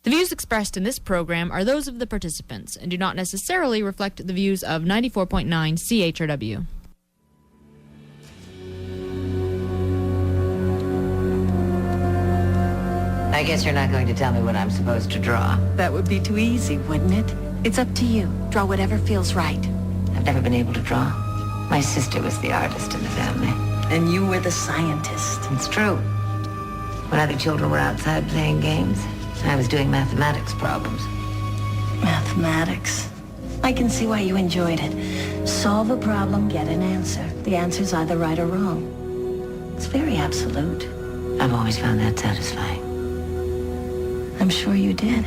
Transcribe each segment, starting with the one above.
The views expressed in this program are those of the participants and do not necessarily reflect the views of 94.9 CHRW. I guess you're not going to tell me what I'm supposed to draw. That would be too easy, wouldn't it? It's up to you. Draw whatever feels right. I've never been able to draw. My sister was the artist in the family. And you were the scientist. It's true. When other children were outside playing games, I was doing mathematics problems. Mathematics. I can see why you enjoyed it. Solve a problem, get an answer. The answer's either right or wrong. It's very absolute. I've always found that satisfying. I'm sure you did.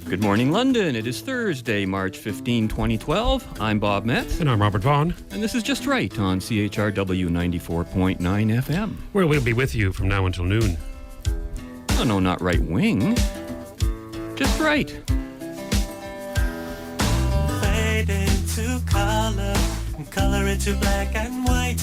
Good morning, London. It is Thursday, March 15, 2012. I'm Bob Metz. And I'm Robert Vaughan. And this is Just Right on CHRW 94.9 FM. Where we'll be with you from now until noon. Oh, no, not right wing. Just right. Fade into color, and color into black and white.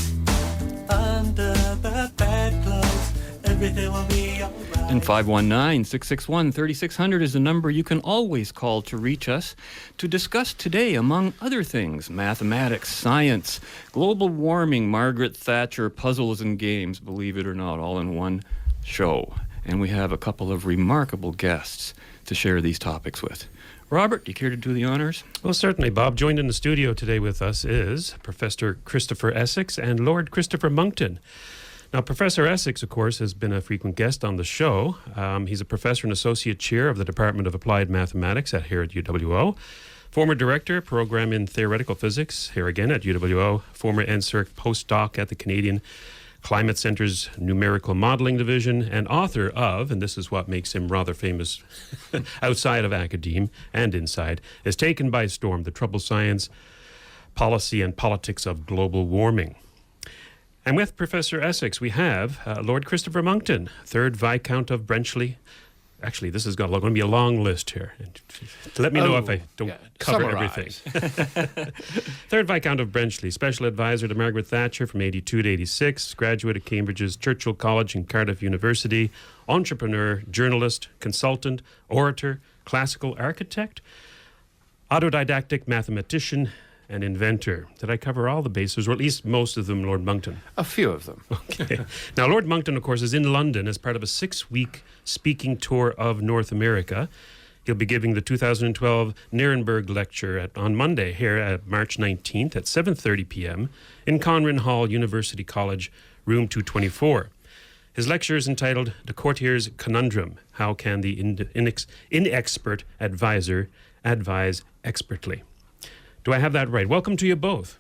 Under the bedclothes, everything will be alright. And 519-661-3600 is the number you can always call to reach us to discuss today, among other things, mathematics, science, global warming, Margaret Thatcher, puzzles and games, believe it or not, all in one show. And we have a couple of remarkable guests to share these topics with. Robert, do you care to do the honors? Well, certainly, Bob. Joined in the studio today with us is Professor Christopher Essex and Lord Christopher Monckton. Now, Professor Essex, of course, has been a frequent guest on the show. He's a professor and associate chair of the Department of Applied Mathematics here at UWO. Former director, program in theoretical physics, here again at UWO. Former NSERC postdoc at the Canadian Climate Centre's Numerical Modeling Division, and author of, and this is what makes him rather famous outside of academe and inside, has taken by storm the troubled science, policy, and politics of global warming. And with Professor Essex, we have Lord Christopher Monckton, 3rd Viscount of Brenchley. Actually, this is going to be a long list here. Let me know if I don't cover everything. 3rd Viscount of Brenchley, special advisor to Margaret Thatcher from 82 to 86, graduate of Cambridge's Churchill College and Cardiff University, entrepreneur, journalist, consultant, orator, classical architect, autodidactic mathematician, and inventor. Did I cover all the bases, or at least most of them, Lord Monckton? A few of them. Okay. Now, Lord Monckton, of course, is in London as part of a 6-week speaking tour of North America. He'll be giving the 2012 Nuremberg Lecture on Monday here at March 19th at 7:30 p.m. in Conran Hall, University College, room 224. His lecture is entitled The Courtier's Conundrum: How Can the Inexpert Advisor Advise Expertly? Do I have that right? Welcome to you both.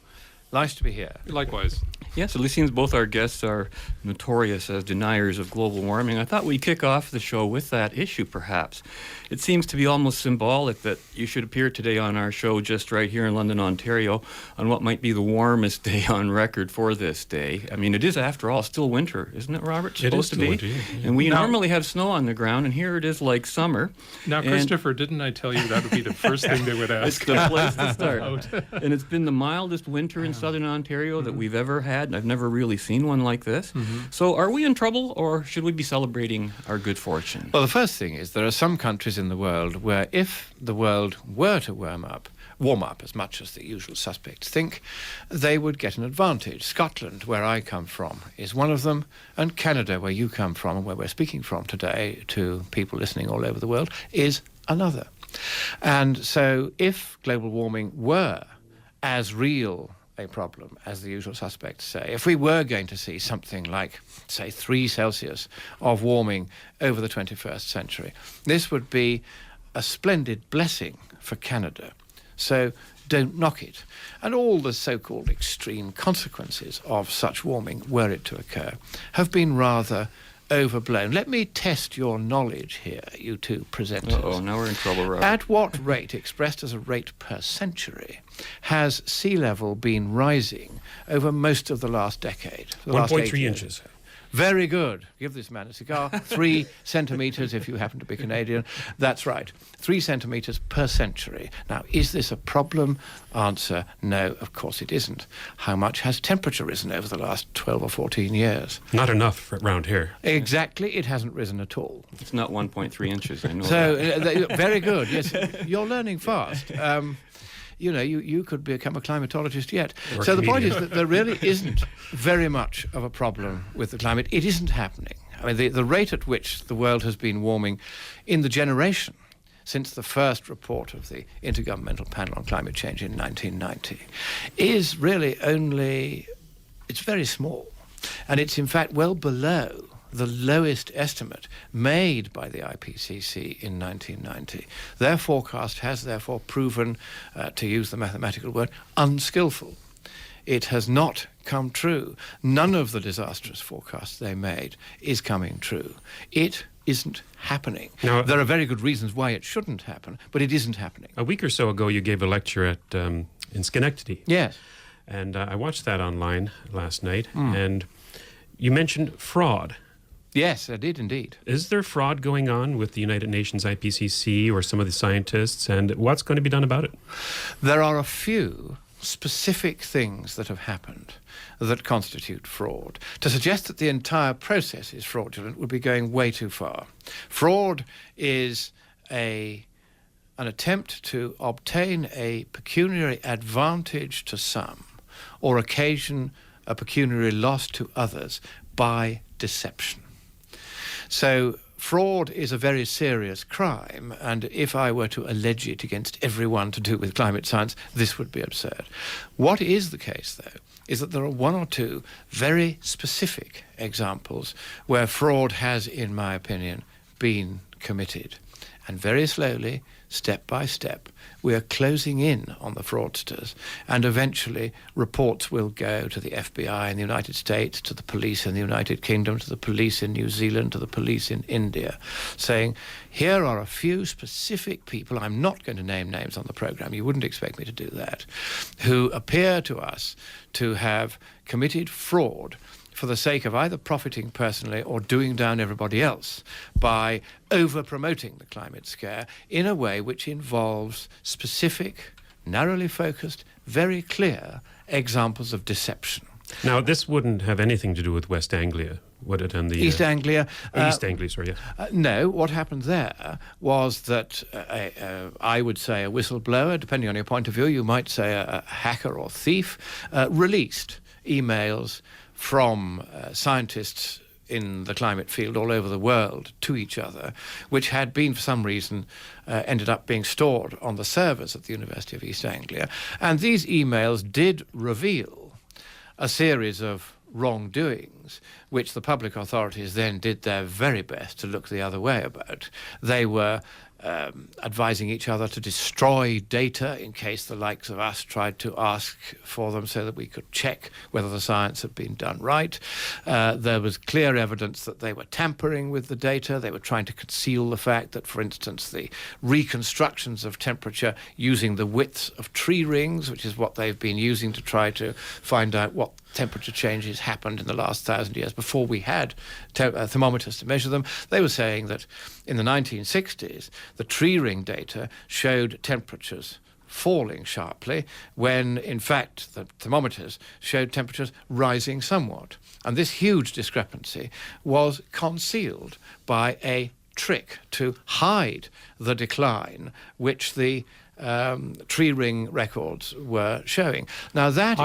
Nice to be here. Likewise. Yes, it seems both our guests are notorious as deniers of global warming. I thought we'd kick off the show with that issue, perhaps. It seems to be almost symbolic that you should appear today on our show just right here in London, Ontario, on what might be the warmest day on record for this day. I mean, it is, after all, still winter, isn't it, Robert? It is supposed to be. winter, yeah. And we normally have snow on the ground, and here it is like summer. Now, Christopher, didn't I tell you that would be the first thing they would ask? It's the place to start. And it's been the mildest winter in southern Ontario that we've ever had. I've never really seen one like this. So are we in trouble, or should we be celebrating our good fortune? Well, the first thing is there are some countries in the world where if the world were to warm up as much as the usual suspects think, they would get an advantage. Scotland, where I come from, is one of them, and Canada, where you come from and where we're speaking from today to people listening all over the world, is another. And so if global warming were as real a problem as the usual suspects say, if we were going to see something like, say, 3 Celsius of warming over the 21st century, this would be a splendid blessing for Canada. So don't knock it. And all the so-called extreme consequences of such warming, were it to occur, have been rather overblown. Let me test your knowledge here, you two presenters. Uh-oh, now we're in trouble, Robert. At what rate, expressed as a rate per century, has sea level been rising over most of the last decade? 1.3 inches. Very good. Give this man a cigar. 3 centimetres if you happen to be Canadian. That's right. 3 centimetres per century. Now, is this a problem? Answer, no, of course it isn't. How much has temperature risen over the last 12 or 14 years? Not enough around here. Exactly. It hasn't risen at all. It's not 1.3 inches, I know. So, very good. Yes, you're learning fast. You know, you could become a climatologist yet. Or so the point comedian. is that there really isn't very much of a problem with the climate. It isn't happening. I mean, the rate at which the world has been warming in the generation since the first report of the Intergovernmental Panel on Climate Change in 1990 is really it's very small. And it's in fact well below the lowest estimate made by the IPCC in 1990. Their forecast has therefore proven, to use the mathematical word, unskillful. It has not come true. None of the disastrous forecasts they made is coming true. It isn't happening. Now, there are very good reasons why it shouldn't happen, but it isn't happening. A week or so ago, you gave a lecture at in Schenectady. Yes. And I watched that online last night, and you mentioned fraud. Yes, I did indeed. Is there fraud going on with the United Nations IPCC or some of the scientists, and what's going to be done about it? There are a few specific things that have happened that constitute fraud. To suggest that the entire process is fraudulent would be going way too far. Fraud is an attempt to obtain a pecuniary advantage to some or occasion a pecuniary loss to others by deception. So fraud is a very serious crime, and if I were to allege it against everyone to do with climate science, this would be absurd. What is the case, though, is that there are 1 or 2 very specific examples where fraud has, in my opinion, been committed. And very slowly, step by step, we are closing in on the fraudsters, and eventually reports will go to the FBI in the United States, to the police in the United Kingdom, to the police in New Zealand, to the police in India, saying, here are a few specific people, I'm not going to name names on the program, you wouldn't expect me to do that, who appear to us to have committed fraud for the sake of either profiting personally or doing down everybody else by over-promoting the climate scare in a way which involves specific, narrowly focused, very clear examples of deception. Now, this wouldn't have anything to do with West Anglia, would it? And the East Anglia. East Anglia, sorry, yes. No, what happened there was that I would say a whistleblower, depending on your point of view, you might say a hacker or thief, released emails from scientists in the climate field all over the world to each other, which had been, for some reason, ended up being stored on the servers at the University of East Anglia. And these emails did reveal a series of wrongdoings, which the public authorities then did their very best to look the other way about. They were advising each other to destroy data in case the likes of us tried to ask for them so that we could check whether the science had been done right. There was clear evidence that they were tampering with the data. They were trying to conceal the fact that, for instance, the reconstructions of temperature using the widths of tree rings, which is what they've been using to try to find out what temperature changes happened in the last 1,000 years before we had thermometers to measure them. They were saying that in the 1960s, the tree ring data showed temperatures falling sharply when, in fact, the thermometers showed temperatures rising somewhat. And this huge discrepancy was concealed by a trick to hide the decline which the tree ring records were showing. Now that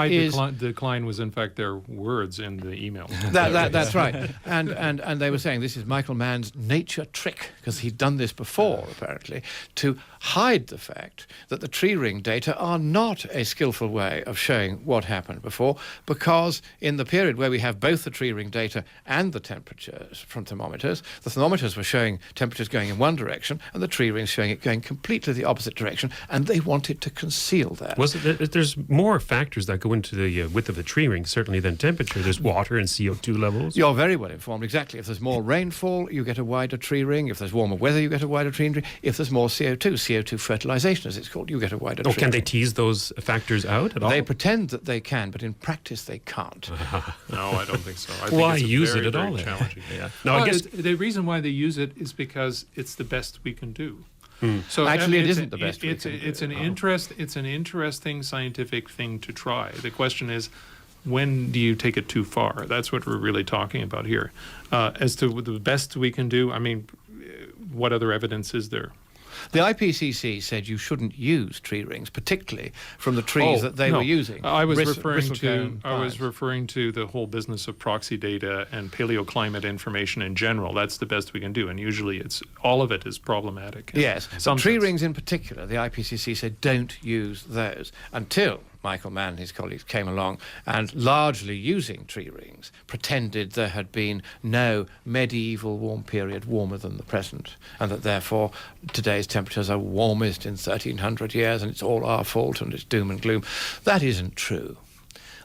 decline was in fact their words in the email. That's right. And they were saying this is Michael Mann's nature trick, because he'd done this before apparently, to hide the fact that the tree ring data are not a skillful way of showing what happened before, because in the period where we have both the tree ring data and the temperatures from thermometers, the thermometers were showing temperatures going in one direction and the tree rings showing it going completely the opposite direction, and they wanted to conceal that. Was it that there's more factors that go into the width of the tree ring, certainly, than temperature? There's water and CO2 levels. You're very well informed, exactly. If there's more rainfall, you get a wider tree ring. If there's warmer weather, you get a wider tree ring. If there's more CO2 fertilization, as it's called, you get a wider tree ring. Can they tease those factors out at all? They pretend that they can, but in practice they can't. No, I don't think so. I think Why it's use very, it at very all then? challenging. Yeah. No, Well, I guess the reason why they use it is because it's the best we can do. So Actually, it it's isn't the best we can do. It's an interesting scientific thing to try. The question is, when do you take it too far? That's what we're really talking about here. As to the best we can do, I mean, what other evidence is there? The IPCC said you shouldn't use tree rings, particularly from the trees that they were using. I was referring bristlecone to the whole business of proxy data and paleoclimate information in general. That's the best we can do, and usually all of it is problematic. Yes, some tree rings in particular, the IPCC said don't use those until Michael Mann and his colleagues came along and, largely using tree rings, pretended there had been no medieval warm period warmer than the present, and that therefore today's temperatures are warmest in 1300 years and it's all our fault and it's doom and gloom. That isn't true.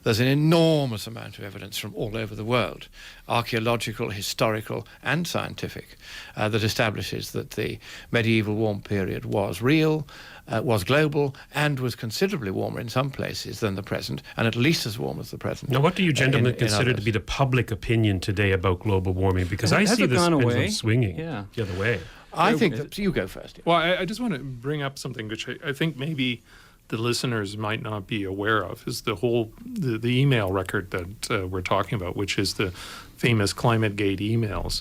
There's an enormous amount of evidence from all over the world, archaeological, historical and scientific, that establishes that the medieval warm period was real, was global, and was considerably warmer in some places than the present, and at least as warm as the present. Now, what do you gentlemen consider to be the public opinion today about global warming? Because I see this pendulum swinging the other way. I think that you go first. Well, I just want to bring up something which I think maybe the listeners might not be aware of, is the whole the email record that we're talking about, which is the famous ClimateGate emails.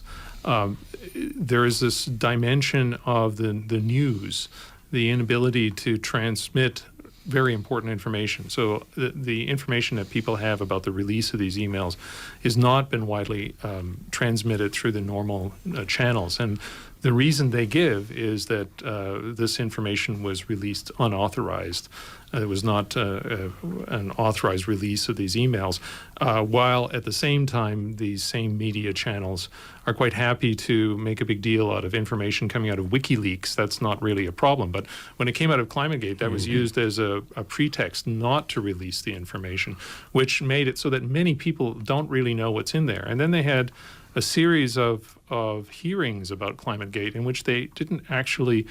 There is this dimension of the news, the inability to transmit very important information. So the information that people have about the release of these emails has not been widely transmitted through the normal channels. And the reason they give is that this information was released unauthorized. It was not an authorized release of these emails, while at the same time, these same media channels are quite happy to make a big deal out of information coming out of WikiLeaks. That's not really a problem. But when it came out of ClimateGate, that was used as a pretext not to release the information, which made it so that many people don't really know what's in there. And then they had a series of hearings about ClimateGate in which they didn't actually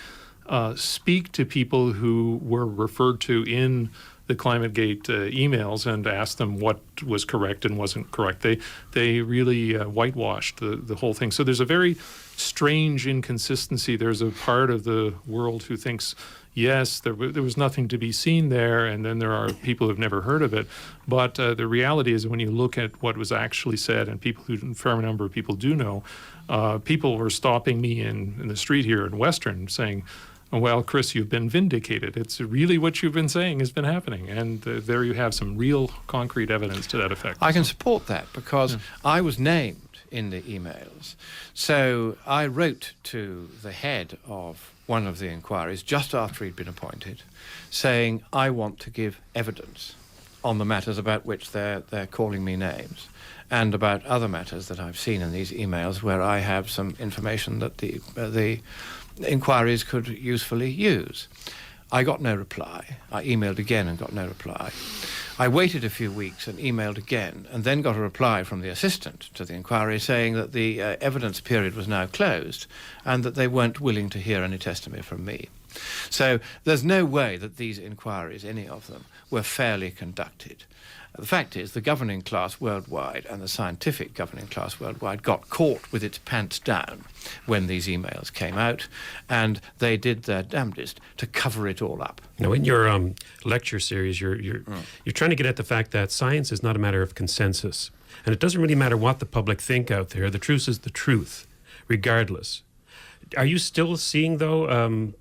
speak to people who were referred to in the ClimateGate emails and ask them what was correct and wasn't correct. They really whitewashed the whole thing. So there's a very strange inconsistency. There's a part of the world who thinks, yes, there was nothing to be seen there, and then there are people who've never heard of it. But the reality is, when you look at what was actually said, and people who, a fair number of people do know, people were stopping me in the street here in Western saying, well, Chris, you've been vindicated. It's really what you've been saying has been happening. And there you have some real concrete evidence to that effect. I can support that because I was named in the emails. So I wrote to the head of one of the inquiries just after he'd been appointed, saying, I want to give evidence on the matters about which they're calling me names, and about other matters that I've seen in these emails where I have some information that the inquiries could usefully use. I got no reply. I emailed again and got no reply. I waited a few weeks and emailed again, and then got a reply from the assistant to the inquiry saying that the evidence period was now closed and that they weren't willing to hear any testimony from me. So there's no way that these inquiries, any of them, were fairly conducted. The fact is, the governing class worldwide and the scientific governing class worldwide got caught with its pants down when these emails came out, and they did their damnedest to cover it all up. Now, in your lecture series, you're trying to get at the fact that science is not a matter of consensus, and it doesn't really matter what the public think out there. The truth is the truth, regardless. Are you still seeing, though,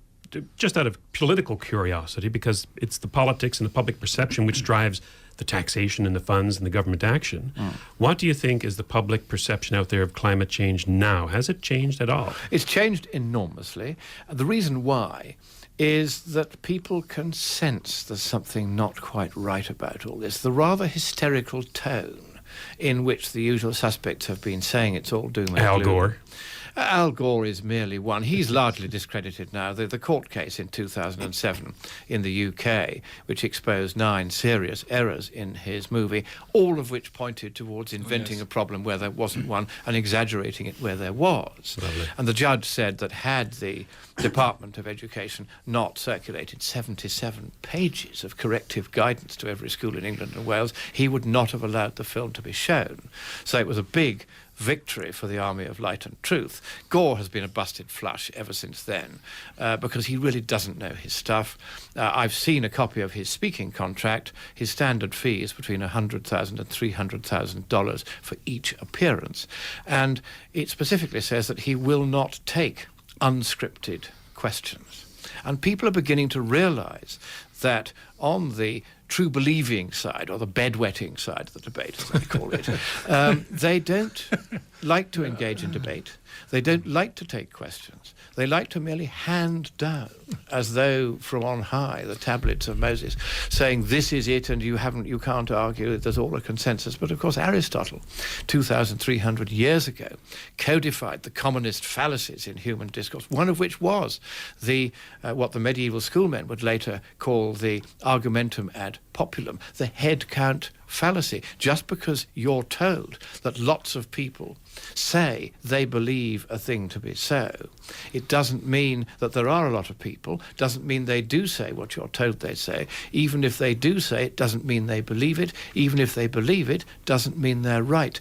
just out of political curiosity, because it's the politics and the public perception which drives the taxation and the funds and the government action. What do you think is the public perception out there of climate change now? Has it changed at all? It's changed enormously. The reason why is that people can sense there's something not quite right about all this. The rather hysterical tone in which the usual suspects have been saying it's all doom and gloom. Al Gore. Al Gore is merely one. He's largely discredited now. The court case in 2007 in the UK, which exposed 9 serious errors in his movie, all of which pointed towards inventing a problem where there wasn't one and exaggerating it where there was. Lovely. And the judge said that had the Department of Education not circulated 77 pages of corrective guidance to every school in England and Wales, he would not have allowed the film to be shown. So it was a big victory for the Army of Light and Truth. Gore has been a busted flush ever since then because he really doesn't know his stuff. I've seen a copy of his speaking contract. His standard fee is between $100,000 and $300,000 for each appearance. And it specifically says that he will not take unscripted questions. And people are beginning to realize that on the true believing side, or the bedwetting side of the debate, as they call it, they don't like to engage in debate. They don't like to take questions. They like to merely hand down, as though from on high, the tablets of Moses, saying this is it and you can't argue, there's all a consensus. But of course Aristotle, 2,300 years ago, codified the commonest fallacies in human discourse, one of which was what the medieval schoolmen would later call the argumentum ad populum, the head count fallacy. Just because you're told that lots of people say they believe a thing to be so, it doesn't mean that there are a lot of people, doesn't mean they do say what you're told they say. Even if they do say it, doesn't mean they believe it. Even if they believe it, doesn't mean they're right.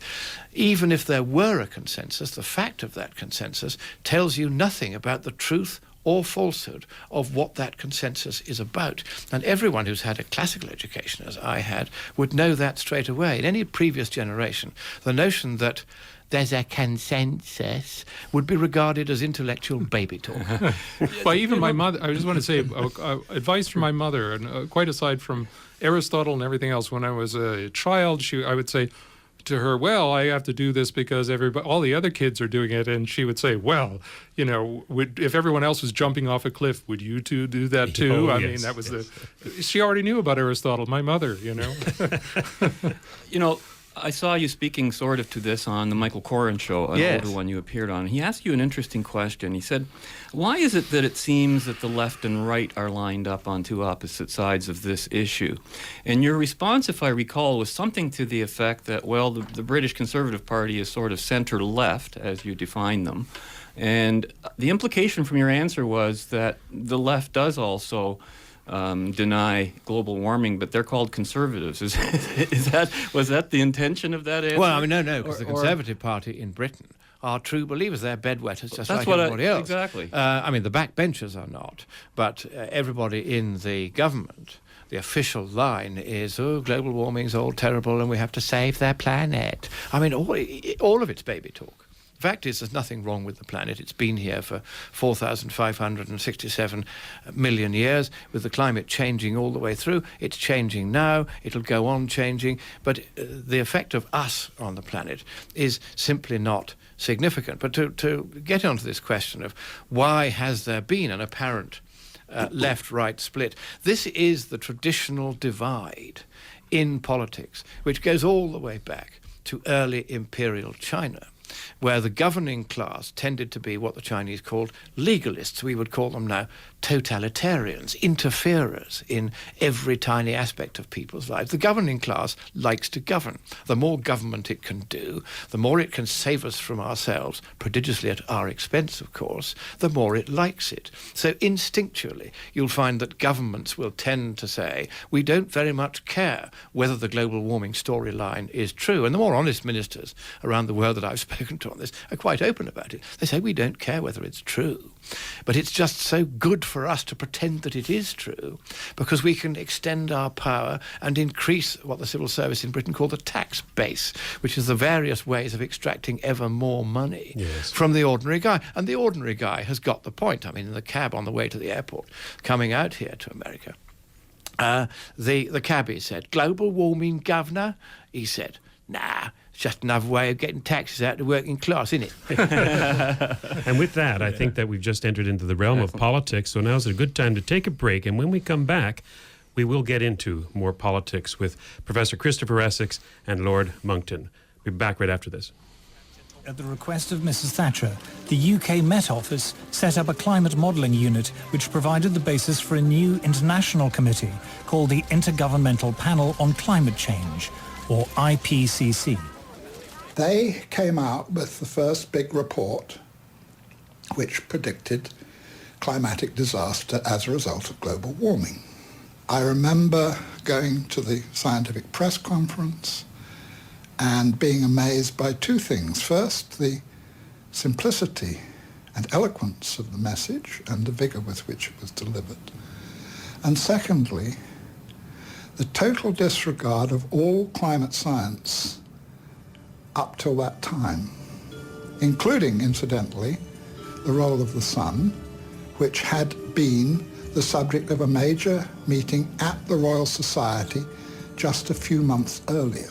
Even if there were a consensus, the fact of that consensus tells you nothing about the truth or falsehood of what that consensus is about. And everyone who's had a classical education, as I had, would know that straight away. In any previous generation, the notion that there's a consensus would be regarded as intellectual baby talk. Well, even my mother, I just want to say, advice from my mother, and quite aside from Aristotle and everything else, when I was a child, I would say to her, well, I have to do this because all the other kids are doing it. And she would say, well, if everyone else was jumping off a cliff, would you two do that too? I mean, that was she already knew about Aristotle, my mother, I saw you speaking sort of to this on the Michael Corrin show, an older one you appeared on. He asked you an interesting question. He said, why is it that it seems that the left and right are lined up on two opposite sides of this issue? And your response, if I recall, was something to the effect that, well, the British Conservative Party is sort of center-left, as you define them. And the implication from your answer was that the left does also deny global warming, but they're called conservatives. Was that the intention of that answer? Well, I mean, no, because the Conservative Party in Britain are true believers. They're bedwetters, just like everybody else. Exactly. I mean, the backbenchers are not, but everybody in the government, the official line is, global warming's all terrible and we have to save their planet. I mean, all of it's baby talk. The fact is, there's nothing wrong with the planet. It's been here for 4,567 million years, with the climate changing all the way through. It's changing now. It'll go on changing. But the effect of us on the planet is simply not significant. But to get onto this question of why has there been an apparent left-right split, this is the traditional divide in politics, which goes all the way back to early imperial China, where the governing class tended to be what the Chinese called legalists. We would call them now totalitarians, interferers in every tiny aspect of people's lives. The governing class likes to govern. The more government it can do, the more it can save us from ourselves, prodigiously at our expense, of course, the more it likes it. So instinctually, you'll find that governments will tend to say, we don't very much care whether the global warming storyline is true. And the more honest ministers around the world that I've spoken to on this are quite open about it. They say, we don't care whether it's true. But it's just so good for us to pretend that it is true, because we can extend our power and increase what the civil service in Britain call the tax base, which is the various ways of extracting ever more money from the ordinary guy. And the ordinary guy has got the point. I mean, in the cab on the way to the airport, coming out here to America, the cabbie said, global warming, governor? He said, nah, it's just another way of getting taxes out to the working class, isn't it? And with that, I think that we've just entered into the realm of politics, so now's a good time to take a break. And when we come back, we will get into more politics with Professor Christopher Essex and Lord Monckton. We'll be back right after this. At the request of Mrs. Thatcher, the UK Met Office set up a climate modelling unit which provided the basis for a new international committee called the Intergovernmental Panel on Climate Change, or IPCC. They came out with the first big report which predicted climatic disaster as a result of global warming. I remember going to the scientific press conference and being amazed by two things. First, the simplicity and eloquence of the message and the vigour with which it was delivered. And secondly, the total disregard of all climate science up till that time, including, incidentally, the role of the sun, which had been the subject of a major meeting at the Royal Society just a few months earlier.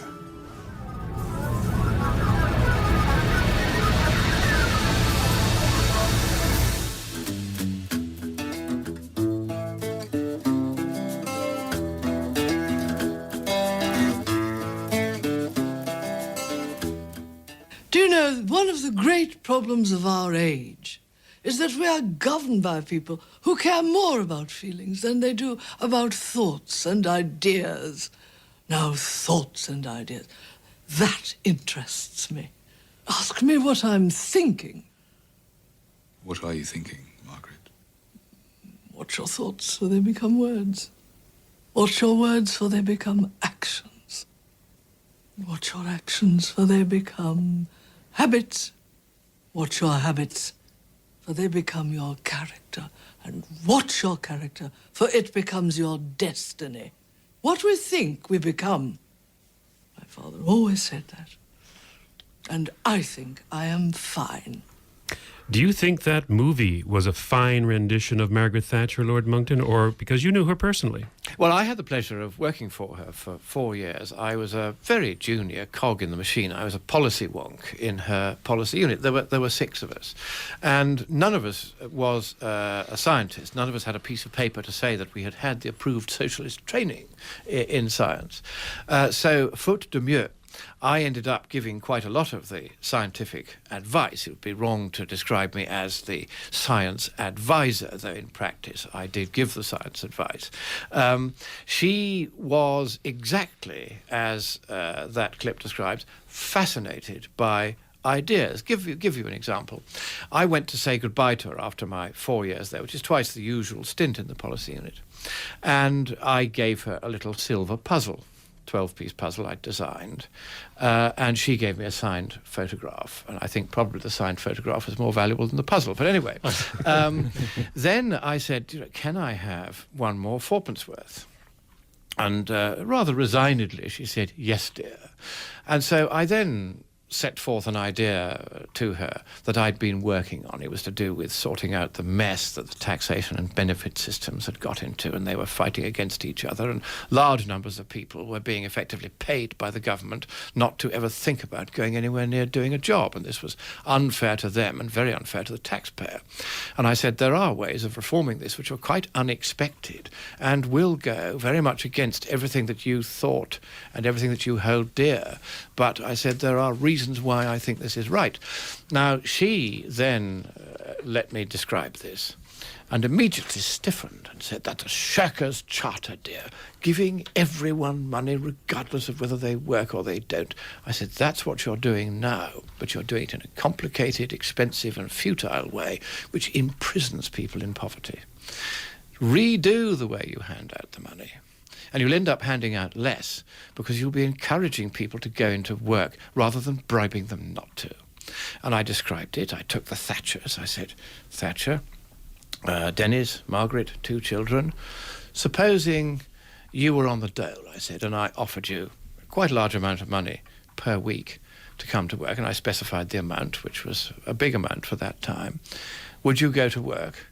Do you know, one of the great problems of our age is that we are governed by people who care more about feelings than they do about thoughts and ideas. Now, thoughts and ideas, that interests me. Ask me what I'm thinking. What are you thinking, Margaret? What's your thoughts, for they become words? What's your words, for they become actions? What's your actions, for they become habits? What's your habits, for they become your character? And what's your character, for it becomes your destiny? What we think, we become. My father always said that. And I think I am fine. Do you think that movie was a fine rendition of Margaret Thatcher, Lord Monckton, or because you knew her personally? Well, I had the pleasure of working for her for 4 years. I was a very junior cog in the machine. I was a policy wonk in her policy unit. There were 6 of us. And none of us was a scientist. None of us had a piece of paper to say that we had had the approved socialist training in science. So, faute de mieux, I ended up giving quite a lot of the scientific advice. It would be wrong to describe me as the science advisor, though in practice I did give the science advice. She was exactly, as that clip describes, fascinated by ideas. Give you an example. I went to say goodbye to her after my 4 years there, which is twice the usual stint in the policy unit. And I gave her a little silver puzzle. 12-piece puzzle I'd designed, and she gave me a signed photograph, and I think probably the signed photograph was more valuable than the puzzle, but anyway. Then I said, can I have one more fourpence worth? And rather resignedly she said, yes, dear. And so I then set forth an idea to her that I'd been working on. It was to do with sorting out the mess that the taxation and benefit systems had got into, and they were fighting against each other, and large numbers of people were being effectively paid by the government not to ever think about going anywhere near doing a job, and this was unfair to them and very unfair to the taxpayer. And I said, there are ways of reforming this which are quite unexpected and will go very much against everything that you thought and everything that you hold dear. But I said, there are reasons why I think this is right. Now, she then let me describe this and immediately stiffened and said, that's a shirker's charter, dear, giving everyone money regardless of whether they work or they don't. I said, that's what you're doing now, but you're doing it in a complicated, expensive and futile way which imprisons people in poverty. Redo the way you hand out the money. And you'll end up handing out less because you'll be encouraging people to go into work rather than bribing them not to. And I described it. I took the Thatchers. I said, Thatcher, Dennis, Margaret, 2 children. Supposing you were on the dole, I said, and I offered you quite a large amount of money per week to come to work, and I specified the amount, which was a big amount for that time. Would you go to work?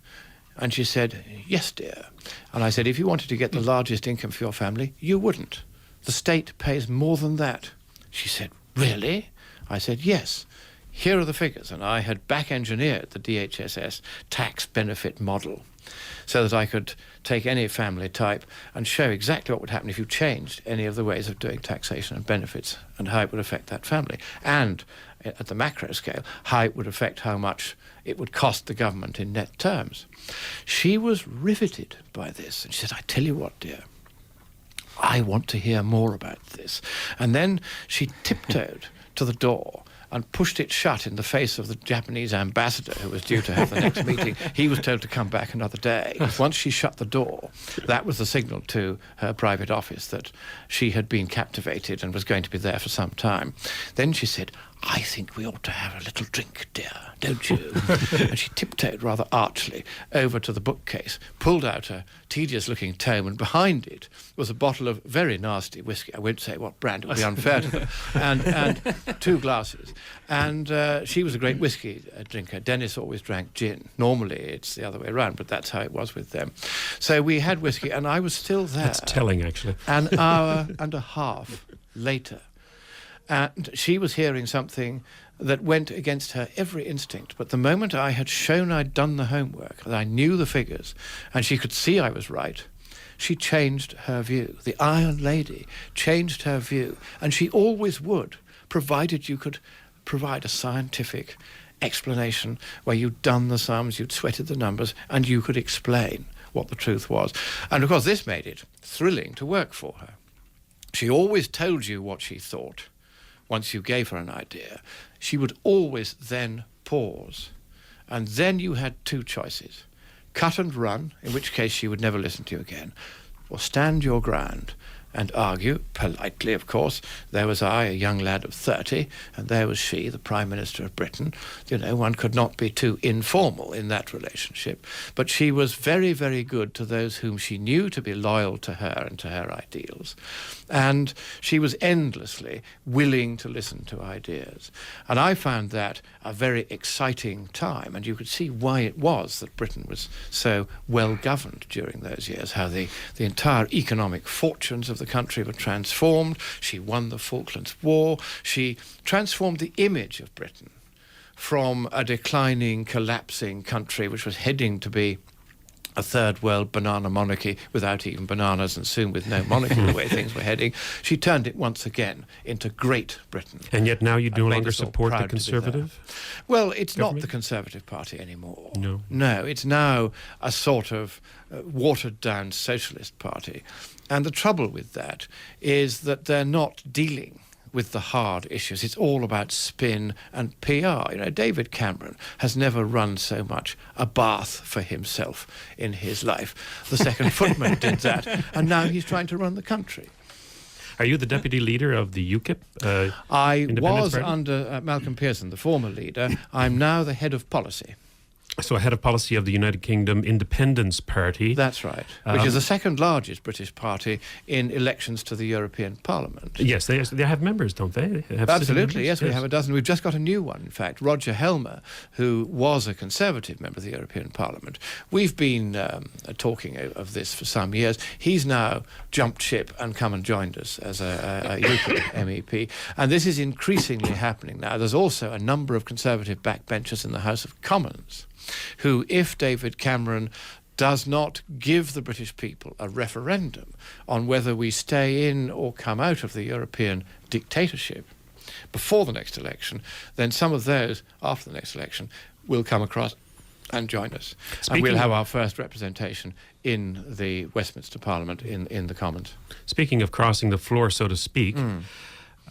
And she said, yes, dear. And I said, if you wanted to get the largest income for your family, you wouldn't. The state pays more than that. She said, really? I said, yes. Here are the figures. And I had back-engineered the DHSS tax benefit model. so that I could take any family type and show exactly what would happen if you changed any of the ways of doing taxation and benefits and how it would affect that family. And at the macro scale, how it would affect how much it would cost the government in net terms. She was riveted by this, and she said, I tell you what, dear, I want to hear more about this. And then she tiptoed to the door and pushed it shut in the face of the Japanese ambassador who was due to have the next meeting. He was told to come back another day. Once she shut the door, that was the signal to her private office that she had been captivated and was going to be there for some time. Then she said, I think we ought to have a little drink, dear, don't you? And she tiptoed rather archly over to the bookcase, pulled out a tedious-looking tome, and behind it was a bottle of very nasty whiskey. I won't say what brand, it would be unfair to them, and 2 glasses. And she was a great whiskey drinker. Dennis always drank gin. Normally it's the other way around, but that's how it was with them. So we had whiskey, and I was still there. That's telling, actually. An hour and a half later. And she was hearing something that went against her every instinct. But the moment I had shown I'd done the homework, that I knew the figures, and she could see I was right, she changed her view. The Iron Lady changed her view. And she always would, provided you could provide a scientific explanation where you'd done the sums, you'd sweated the numbers, and you could explain what the truth was. And of course this made it thrilling to work for her. She always told you what she thought. Once you gave her an idea, she would always then pause. And then you had 2 choices. Cut and run, in which case she would never listen to you again, or stand your ground and argue, politely of course. There was I, a young lad of 30, and there was she, the Prime Minister of Britain. You know, one could not be too informal in that relationship. But she was very, very good to those whom she knew to be loyal to her and to her ideals. And she was endlessly willing to listen to ideas. And I found that a very exciting time, and you could see why it was that Britain was so well governed during those years, how the entire economic fortunes of the country were transformed. She won the Falklands War. She transformed the image of Britain from a declining, collapsing country which was heading to be a third world banana monarchy without even bananas and soon with no monarchy the way things were heading. She turned it once again into Great Britain. And yet now you no longer support the Conservative? Well, it's government? not the Conservative Party anymore. No. No, it's now a sort of watered-down socialist party. And the trouble with that is that they're not dealing with the hard issues. It's all about spin and PR. You know, David Cameron has never run so much a bath for himself in his life. The second footman did that, and now he's trying to run the country. Are you the deputy leader of the UKIP? I was Party? under Malcolm Pearson, the former leader. I'm now the head of policy. So head of policy of the United Kingdom Independence Party. That's right, which is the second largest British party in elections to the European Parliament. Yes, they have members, don't they? They have Absolutely, yes, citizens? we have a dozen. We've just got a new one, in fact, Roger Helmer, who was a Conservative member of the European Parliament. We've been talking of this for some years. He's now jumped ship and come and joined us as a UKIP MEP, and this is increasingly happening now. There's also a number of Conservative backbenchers in the House of Commons who, if David Cameron does not give the British people a referendum on whether we stay in or come out of the European dictatorship before the next election, then some of those after the next election will come across and join us. And we'll have our first representation in the Westminster Parliament in the Commons. Speaking of crossing the floor, so to speak,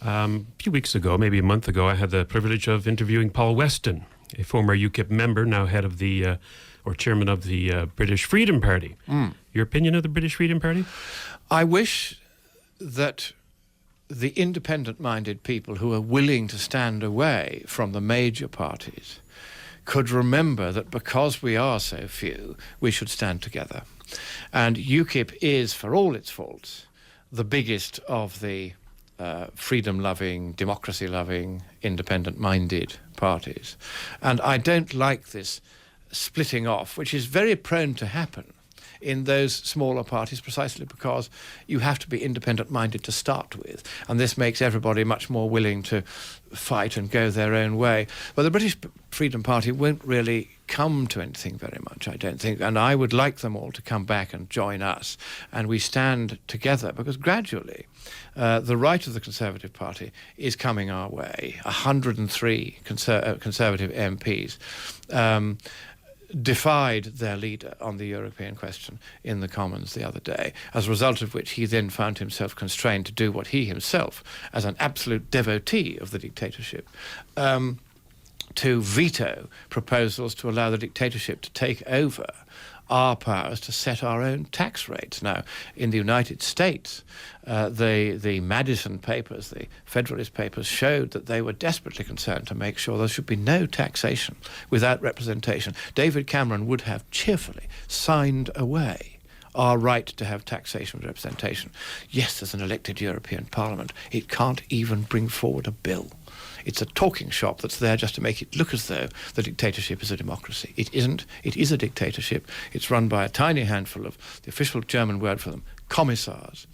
a few weeks ago, maybe a month ago, I had the privilege of interviewing Paul Weston, a former UKIP member, now head of the, or chairman of the British Freedom Party. Your opinion of the British Freedom Party? I wish that the independent-minded people who are willing to stand away from the major parties could remember that because we are so few, we should stand together. And UKIP is, for all its faults, the biggest of the freedom-loving, democracy-loving, independent-minded parties. And I don't like this splitting off, which is very prone to happen in those smaller parties precisely because you have to be independent-minded to start with. And this makes everybody much more willing to fight and go their own way. But the British Freedom Party won't really come to anything very much, I don't think. And I would like them all to come back and join us. And we stand together, because gradually the right of the Conservative Party is coming our way. 103 Conservative MPs defied their leader on the European question in the Commons the other day, as a result of which he then found himself constrained to do what he himself, as an absolute devotee of the dictatorship, to veto proposals to allow the dictatorship to take over our powers to set our own tax rates. Now, in the United States, the Madison papers, the Federalist papers, showed that they were desperately concerned to make sure there should be no taxation without representation. David Cameron would have cheerfully signed away our right to have taxation with representation. Yes, as an elected European Parliament, it can't even bring forward a bill. It's a talking shop that's there just to make it look as though the dictatorship is a democracy. It isn't. It is a dictatorship. It's run by a tiny handful of, the official German word for them, commissars.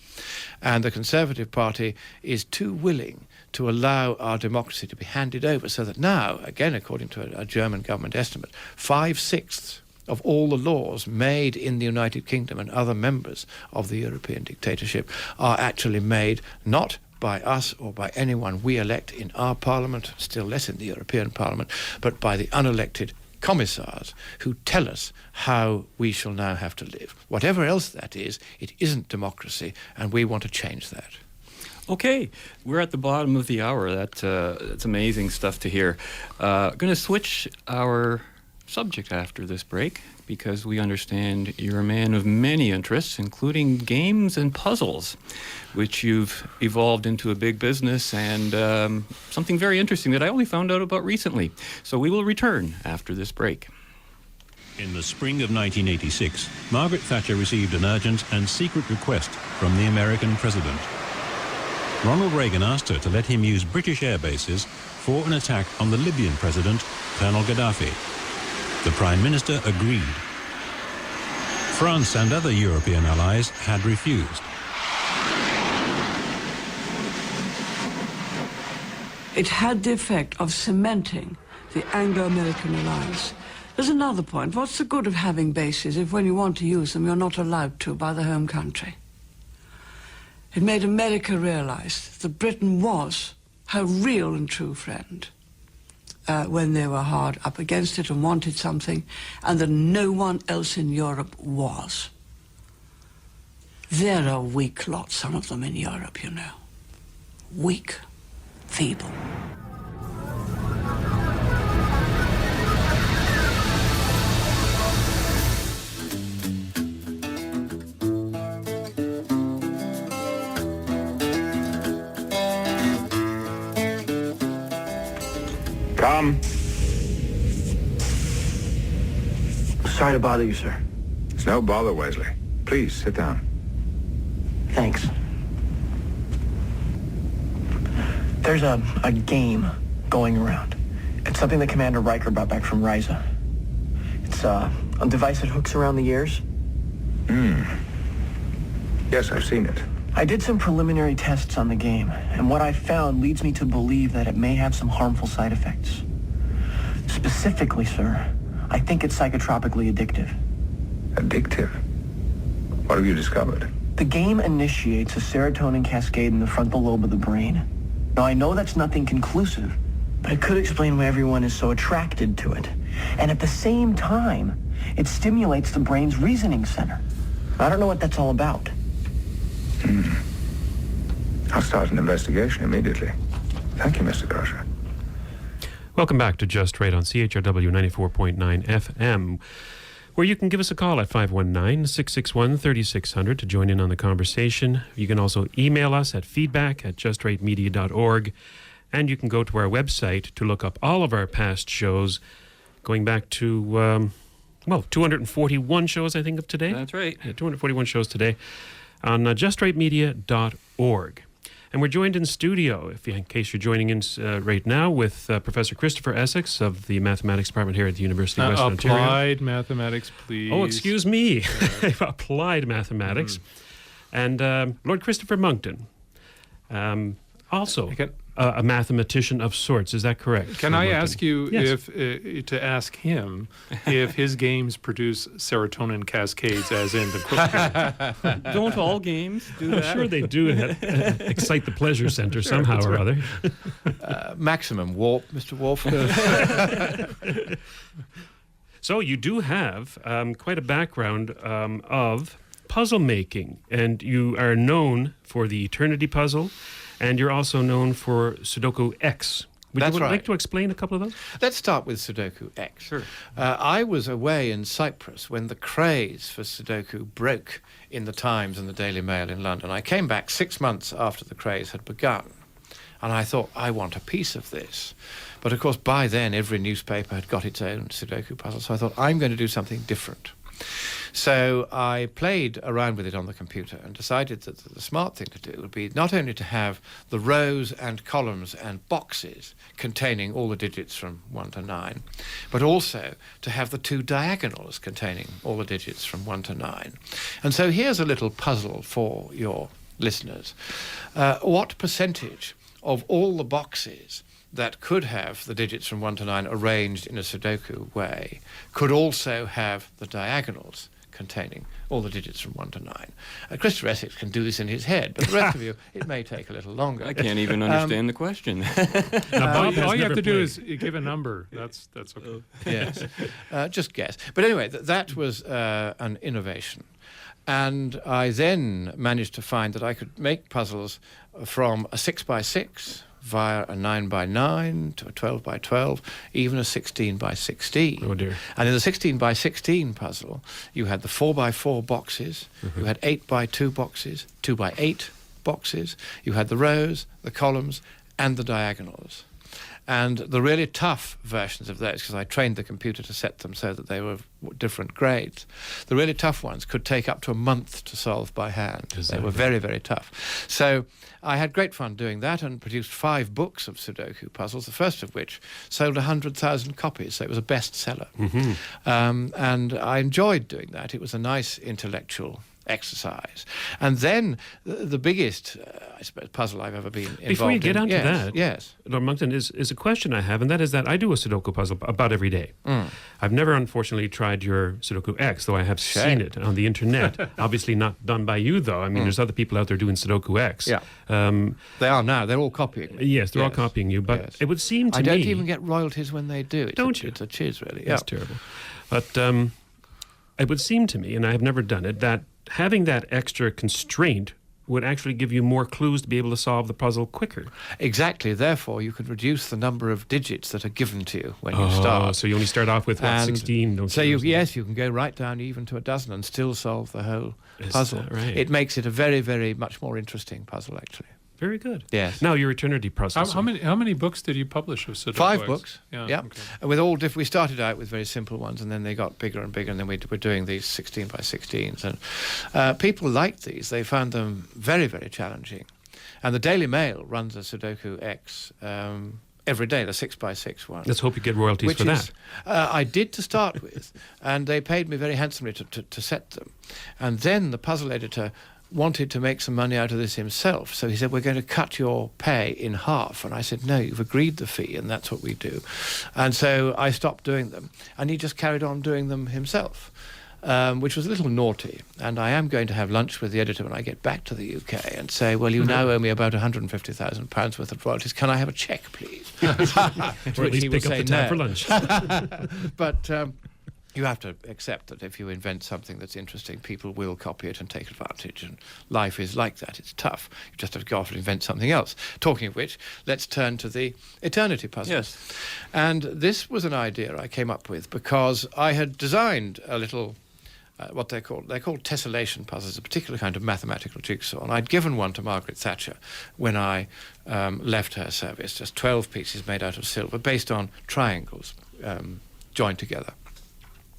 And the Conservative Party is too willing to allow our democracy to be handed over, so that now, again, according to a German government estimate, 5/6 of all the laws made in the United Kingdom and other members of the European dictatorship are actually made not by us or by anyone we elect in our parliament, still less in the European Parliament, but by the unelected commissars who tell us how we shall now have to live. Whatever else that is, it isn't democracy, and we want to change that. Okay, we're at the bottom of the hour. That's amazing stuff to hear. Going to switch our subject after this break, because we understand you're a man of many interests, including games and puzzles, which you've evolved into a big business and something very interesting that I only found out about recently. So we will return after this break. In the spring of 1986, Margaret Thatcher received an urgent and secret request from the American president. Ronald Reagan asked her to let him use British air bases for an attack on the Libyan president, Colonel Gaddafi. The Prime Minister agreed. France and other European allies had refused. It had the effect of cementing the Anglo-American alliance. There's another point. What's the good of having bases if when you want to use them, you're not allowed to by the home country? It made America realize that Britain was her real and true friend when they were hard up against it and wanted something, and that no one else in Europe was. They're a weak lot, some of them in Europe, you know. Weak, feeble. Come. Sorry to bother you, sir. It's no bother, Wesley. Please, sit down. Thanks. There's a game going around. It's something that Commander Riker brought back from Ryza. It's a device that hooks around the ears. Yes, I've seen it. I did some preliminary tests on the game, and what I found leads me to believe that it may have some harmful side effects. Specifically, sir, I think it's psychotropically addictive. Addictive? What have you discovered? The game initiates a serotonin cascade in the frontal lobe of the brain. Now, I know that's nothing conclusive, but it could explain why everyone is so attracted to it. And at the same time, it stimulates the brain's reasoning center. I don't know what that's all about. I'll start an investigation immediately. Thank you, Mr. Crusher. Welcome back to Just Right on CHRW 94.9 FM, where you can give us a call at 519-661-3600 to join in on the conversation. You can also email us at feedback@justrightmedia.org, and you can go to our website to look up all of our past shows, going back to, 241 shows, I think, of today. That's right. Yeah, 241 shows today on justrightmedia.org. And we're joined in studio, in case you're joining in right now, with Professor Christopher Essex of the Mathematics Department here at the University of Western Ontario. Applied mathematics, please. Oh, excuse me. Applied mathematics. And Lord Christopher Monckton. Also a mathematician of sorts. Is that correct? Can I ask you Yes. to ask him if his games produce serotonin cascades, as in the Courtier? Don't all games do I'm that? sure they do excite the pleasure center somehow that's or right. other. Maximum warp, Mr. Wolf. So you do have quite a background of puzzle making, and you are known for the Eternity puzzle, and you're also known for Sudoku X. Would That's you right. like to explain a couple of those? Let's start with Sudoku X. Sure. I was away in Cyprus when the craze for Sudoku broke in the Times and the Daily Mail in London. I came back 6 months after the craze had begun, and I thought, I want a piece of this. But of course, by then, every newspaper had got its own Sudoku puzzle, so I thought, I'm going to do something different. So I played around with it on the computer and decided that the smart thing to do would be not only to have the rows and columns and boxes containing all the digits from 1 to 9, but also to have the 2 diagonals containing all the digits from 1 to 9. And so here's a little puzzle for your listeners. What percentage of all the boxes that could have the digits from 1 to 9 arranged in a Sudoku way could also have the diagonals containing all the digits from 1 to 9. Christopher Essex can do this in his head, but the rest of you, it may take a little longer. I can't even understand the question. All you have to do is give a number. That's okay. Yes, just guess. But anyway, that was an innovation. And I then managed to find that I could make puzzles from a 6x6 via a 9x9 to a 12x12, even a 16x16. Oh dear. And in the 16x16 puzzle, you had the 4x4 boxes, you had 8x2 boxes, 2x8 boxes, you had the rows, the columns, and the diagonals. And the really tough versions of those, because I trained the computer to set them so that they were different grades, the really tough ones could take up to a month to solve by hand. They were very, very tough. So I had great fun doing that and produced 5 books of Sudoku puzzles, the first of which sold 100,000 copies, so it was a bestseller. And I enjoyed doing that. It was a nice intellectual exercise. And then the biggest, I suppose, puzzle I've ever been involved in. Before you get onto that, yes. Lord Monckton, is a question I have, and that is that I do a Sudoku puzzle about every day. I've never, unfortunately, tried your Sudoku X, though I have seen it on the internet. Obviously not done by you, though. I mean, there's other people out there doing Sudoku X. Yeah. They are now. They're all copying. Yes, they're all copying you, but it would seem to me... I don't even get royalties when they do. Don't you? It's a chiz, really. That's terrible. But it would seem to me, and I have never done it, that having that extra constraint would actually give you more clues to be able to solve the puzzle quicker. Exactly. Therefore, you could reduce the number of digits that are given to you when you start. So you only start off with, 16? Don't so you can go right down even to a dozen and still solve the whole puzzle. That right? It makes it a very, very much more interesting puzzle, actually. Very good. Yes. Now, your Eternity process. How many books did you publish of Sudoku? 5 X? books. Yeah. Okay. With all we started out with very simple ones, and then they got bigger and bigger, and then we were doing these 16x16s, and people liked these. They found them very, very challenging. And the Daily Mail runs a Sudoku X every day, the 6x6 one. Let's hope you get royalties for that. I did to start with, and they paid me very handsomely to set them. And then the puzzle editor wanted to make some money out of this himself. So he said, we're going to cut your pay in half. And I said, no, you've agreed the fee, and that's what we do. And so I stopped doing them. And he just carried on doing them himself, which was a little naughty. And I am going to have lunch with the editor when I get back to the UK and say, well, you now owe me about £150,000 worth of royalties. Can I have a cheque, please? Or at least pick up the tab for lunch. But... you have to accept that if you invent something that's interesting, people will copy it and take advantage, and life is like that. It's tough. You just have to go off and invent something else. Talking of which, let's turn to the Eternity puzzle. Yes. And this was an idea I came up with because I had designed a little, what they're called tessellation puzzles, a particular kind of mathematical jigsaw, and I'd given one to Margaret Thatcher when I left her service, just 12 pieces made out of silver, based on triangles joined together.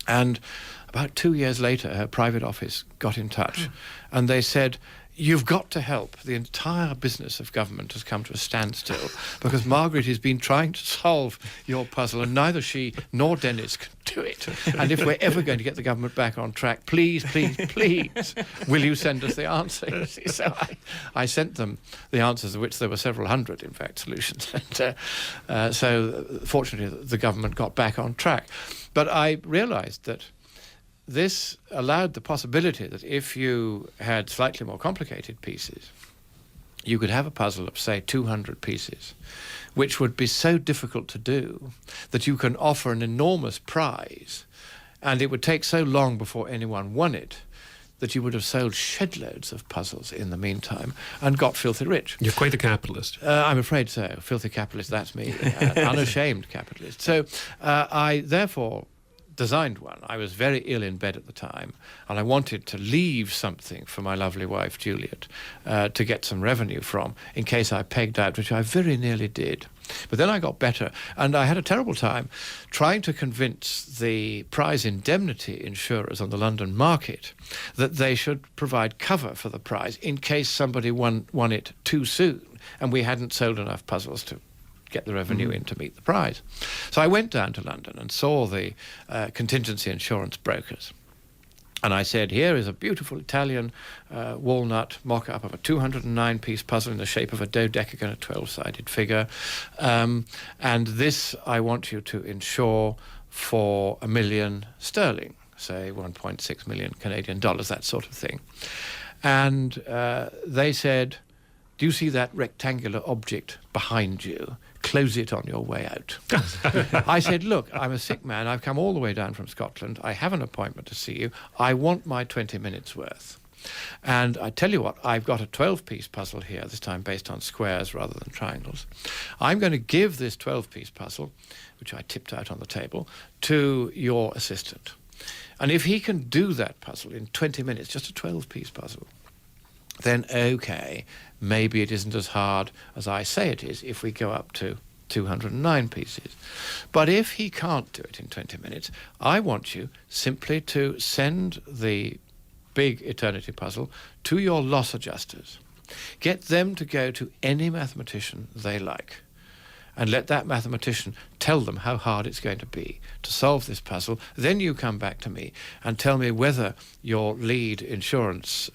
And about 2 years later, her private office got in touch, and they said, you've got to help. The entire business of government has come to a standstill because Margaret has been trying to solve your puzzle, and neither she nor Dennis can do it. And if we're ever going to get the government back on track, please, please, please, will you send us the answers? So I sent them the answers, of which there were several hundred, in fact, solutions. And, so fortunately, the government got back on track. But I realised that this allowed the possibility that if you had slightly more complicated pieces, you could have a puzzle of, say, 200 pieces, which would be so difficult to do that you can offer an enormous prize, and it would take so long before anyone won it that you would have sold shed loads of puzzles in the meantime and got filthy rich. You're quite the capitalist. I'm afraid so. Filthy capitalist, that's me. Unashamed capitalist. So I therefore designed one. I was very ill in bed at the time, and I wanted to leave something for my lovely wife, Juliet, to get some revenue from in case I pegged out, which I very nearly did. But then I got better, and I had a terrible time trying to convince the prize indemnity insurers on the London market that they should provide cover for the prize in case somebody won it too soon and we hadn't sold enough puzzles to get the revenue in to meet the prize. So I went down to London and saw the contingency insurance brokers. And I said, here is a beautiful Italian walnut mock-up of a 209-piece puzzle in the shape of a dodecagon, a 12-sided figure. And this I want you to insure for £1 million sterling, say 1.6 million Canadian dollars, that sort of thing. And they said, do you see that rectangular object behind you? Close it on your way out. I said, look, I'm a sick man. I've come all the way down from Scotland. I have an appointment to see you. I want my 20 minutes worth. And I tell you what, I've got a 12-piece puzzle here, this time based on squares rather than triangles. I'm going to give this 12-piece puzzle, which I tipped out on the table, to your assistant. And if he can do that puzzle in 20 minutes, just a 12-piece puzzle, then okay, maybe it isn't as hard as I say it is if we go up to 209 pieces. But if he can't do it in 20 minutes, I want you simply to send the big eternity puzzle to your loss adjusters. Get them to go to any mathematician they like, and let that mathematician tell them how hard it's going to be to solve this puzzle. Then you come back to me and tell me whether your lead insurance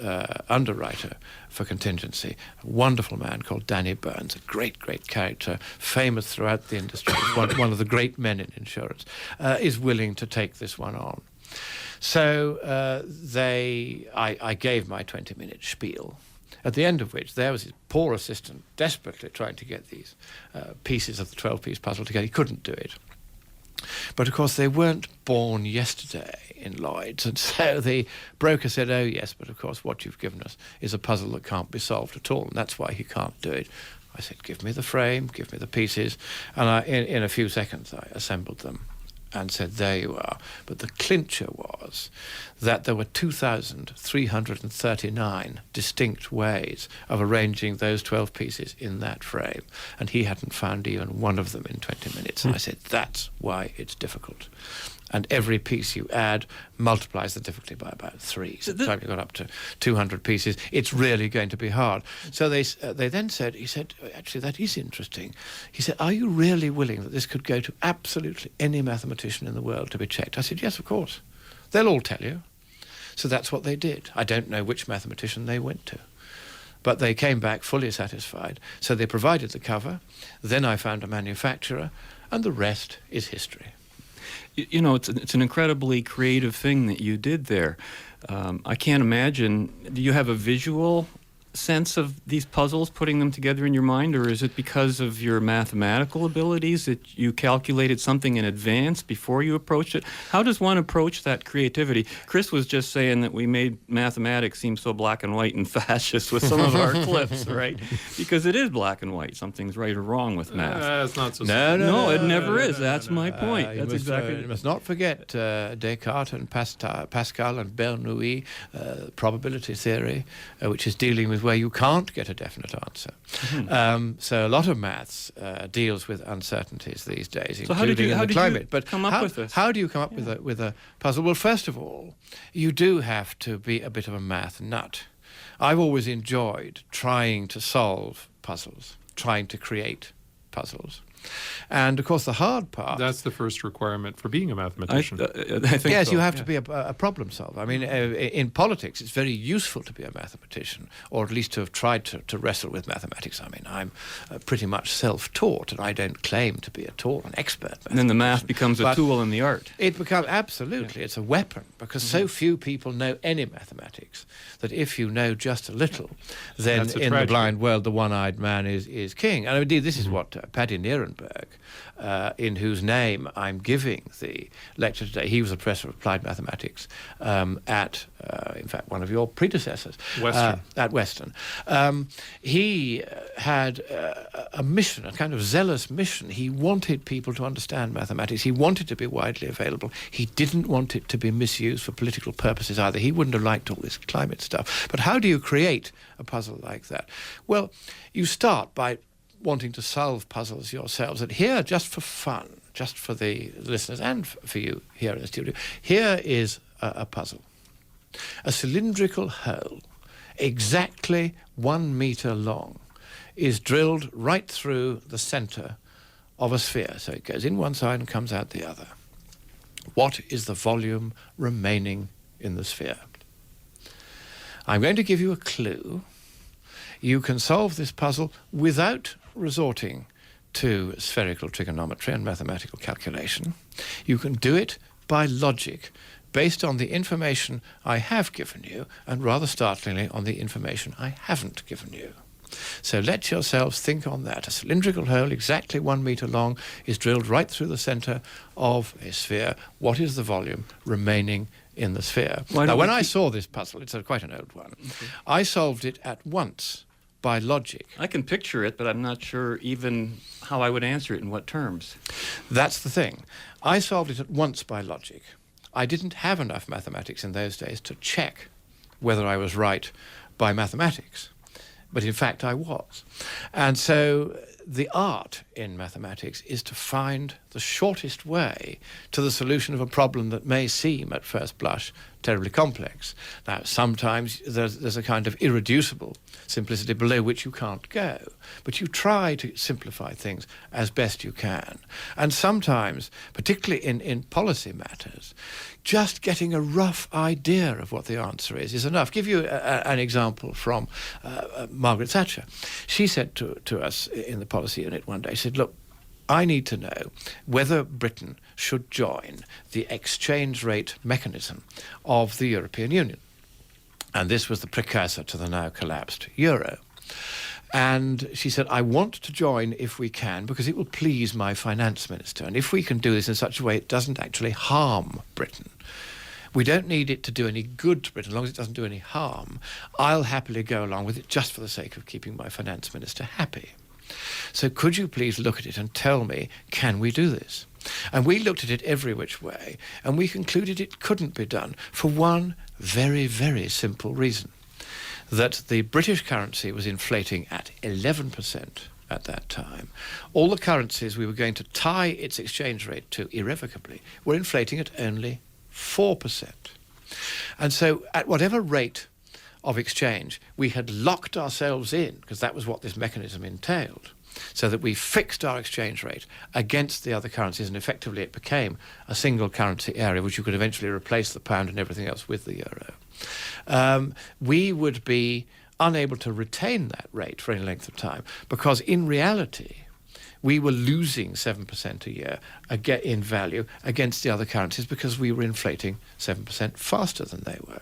underwriter for contingency, a wonderful man called Danny Burns, a great, great character, famous throughout the industry, one of the great men in insurance, is willing to take this one on. So I gave my 20-minute spiel, at the end of which there was his poor assistant desperately trying to get these pieces of the 12-piece puzzle together. He couldn't do it. But, of course, they weren't born yesterday in Lloyd's, and so the broker said, oh, yes, but, of course, what you've given us is a puzzle that can't be solved at all, and that's why he can't do it. I said, give me the frame, give me the pieces, and in a few seconds I assembled them and said, there you are. But the clincher was that there were 2,339 distinct ways of arranging those 12 pieces in that frame, and he hadn't found even one of them in 20 minutes. And I said, that's why it's difficult. And every piece you add multiplies the difficulty by about 3. So by the time you got up to 200 pieces, it's really going to be hard. So they then said, he said, actually, that is interesting. He said, are you really willing that this could go to absolutely any mathematician in the world to be checked? I said, yes, of course. They'll all tell you. So that's what they did. I don't know which mathematician they went to, but they came back fully satisfied. So they provided the cover. Then I found a manufacturer, and the rest is history. You know, it's an incredibly creative thing that you did there. I can't imagine, do you have a visual sense of these puzzles, putting them together in your mind, or is it because of your mathematical abilities that you calculated something in advance before you approached it? How does one approach that creativity? Chris was just saying that we made mathematics seem so black and white and fascist with some of our clips, right? Because it is black and white. Something's right or wrong with math. It's not so No, it never is. That's my point. That's exactly. You must not forget Descartes and Pascal and Bernoulli, probability theory, which is dealing with where you can't get a definite answer. So a lot of maths deals with uncertainties these days, so including in the climate. But come up with this? How do you come up with a puzzle? Well, first of all, you do have to be a bit of a math nut. I've always enjoyed trying to solve puzzles, trying to create puzzles. And of course, the hard part. That's the first requirement for being a mathematician. I think yes, so, you have to be a problem solver. I mean, in politics, it's very useful to be a mathematician, or at least to have tried to wrestle with mathematics. I mean, I'm pretty much self-taught, and I don't claim to be an expert. And then the math becomes a tool in the art. It becomes, absolutely, it's a weapon, because so few people know any mathematics that if you know just a little, then in the blind world, the one-eyed man is king. And indeed, this is what Paddy Nierenberg, in whose name I'm giving the lecture today. He was a professor of applied mathematics at, in fact, one of your predecessors. Western. At Western. He had a mission, a kind of zealous mission. He wanted people to understand mathematics. He wanted it to be widely available. He didn't want it to be misused for political purposes either. He wouldn't have liked all this climate stuff. But how do you create a puzzle like that? Well, you start by wanting to solve puzzles yourselves. And here, just for fun, just for the listeners and for you here in the studio, here is a puzzle. A cylindrical hole, exactly 1 meter long, is drilled right through the center of a sphere. So it goes in one side and comes out the other. What is the volume remaining in the sphere? I'm going to give you a clue. You can solve this puzzle without resorting to spherical trigonometry and mathematical calculation. You can do it by logic, based on the information I have given you, and rather startlingly on the information I haven't given you. So let yourselves think on that. A cylindrical hole, exactly 1 meter long, is drilled right through the center of a sphere. What is the volume remaining in the sphere? Now, when I saw this puzzle, it's quite an old one, I solved it at once by logic. I can picture it, but I'm not sure even how I would answer it, in what terms. That's the thing. I solved it at once by logic. I didn't have enough mathematics in those days to check whether I was right by mathematics. But in fact, I was. And so the art in mathematics is to find the shortest way to the solution of a problem that may seem, at first blush, terribly complex. Now, sometimes there's a kind of irreducible simplicity below which you can't go, but you try to simplify things as best you can. And sometimes, particularly in policy matters, just getting a rough idea of what the answer is enough. Give you an example from Margaret Thatcher. She said to us in the policy unit one day, she said, look, I need to know whether Britain should join the exchange rate mechanism of the European Union. And this was the precursor to the now collapsed euro. And she said, I want to join if we can, because it will please my finance minister. And if we can do this in such a way it doesn't actually harm Britain, we don't need it to do any good to Britain, as long as it doesn't do any harm, I'll happily go along with it just for the sake of keeping my finance minister happy. So could you please look at it and tell me, can we do this? And we looked at it every which way, and we concluded it couldn't be done for one very, very simple reason, that the British currency was inflating at 11% at that time. All the currencies we were going to tie its exchange rate to irrevocably were inflating at only 4%. And so at whatever rate of exchange, we had locked ourselves in, because that was what this mechanism entailed, so that we fixed our exchange rate against the other currencies, and effectively it became a single currency area, which you could eventually replace the pound and everything else with the euro. We would be unable to retain that rate for any length of time, because in reality, we were losing 7% a year in value against the other currencies, because we were inflating 7% faster than they were.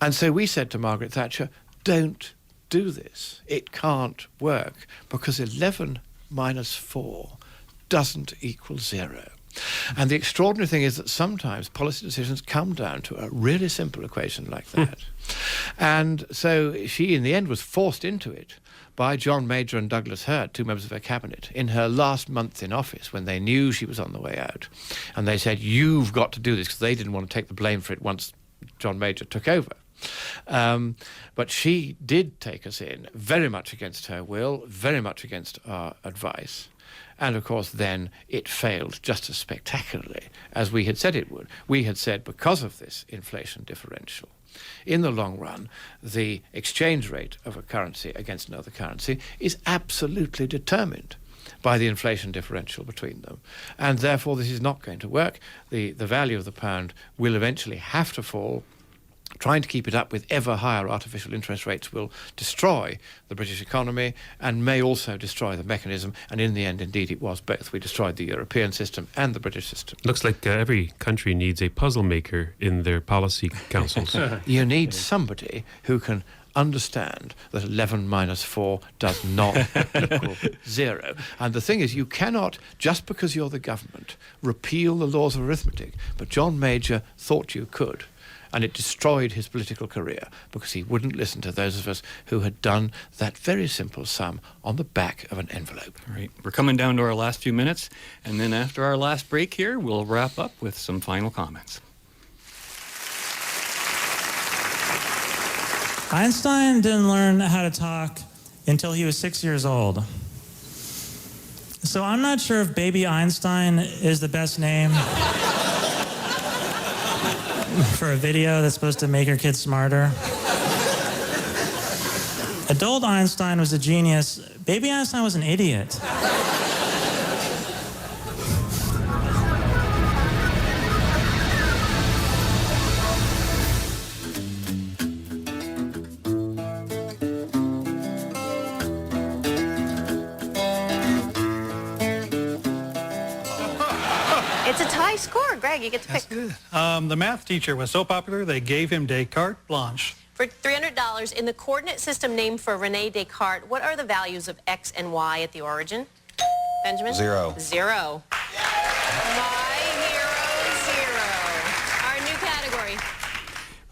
And so we said to Margaret Thatcher, don't do this. It can't work, because 11 minus 4 doesn't equal 0. And the extraordinary thing is that sometimes policy decisions come down to a really simple equation like that. And so she, in the end, was forced into it by John Major and Douglas Hurd, two members of her cabinet, in her last month in office, when they knew she was on the way out. And they said, you've got to do this, because they didn't want to take the blame for it once John Major took over. But she did take us in, very much against her will, very much against our advice. And of course, then it failed just as spectacularly as we had said it would. We had said because of this inflation differential, in the long run, the exchange rate of a currency against another currency is absolutely determined by the inflation differential between them. And therefore, this is not going to work. The value of the pound will eventually have to fall. Trying to keep it up with ever higher artificial interest rates will destroy the British economy and may also destroy the mechanism. And in the end, indeed, it was both. We destroyed the European system and the British system. Looks like every country needs a puzzle maker in their policy councils. You need somebody who can understand that 11 minus 4 does not equal 0. And the thing is, you cannot, just because you're the government, repeal the laws of arithmetic. But John Major thought you could. And it destroyed his political career because he wouldn't listen to those of us who had done that very simple sum on the back of an envelope. All right, we're coming down to our last few minutes, and then after our last break here, we'll wrap up with some final comments. Einstein didn't learn how to talk until he was 6 years old. So I'm not sure if Baby Einstein is the best name for a video that's supposed to make your kids smarter. Adult Einstein was a genius. Baby Einstein was an idiot. It's a tie score. Greg, you get to pick. That's good. The math teacher was so popular, they gave him Descartes blanche. For $300, in the coordinate system named for René Descartes, what are the values of x and y at the origin? Benjamin? 0. 0. My hero, 0. Our new category.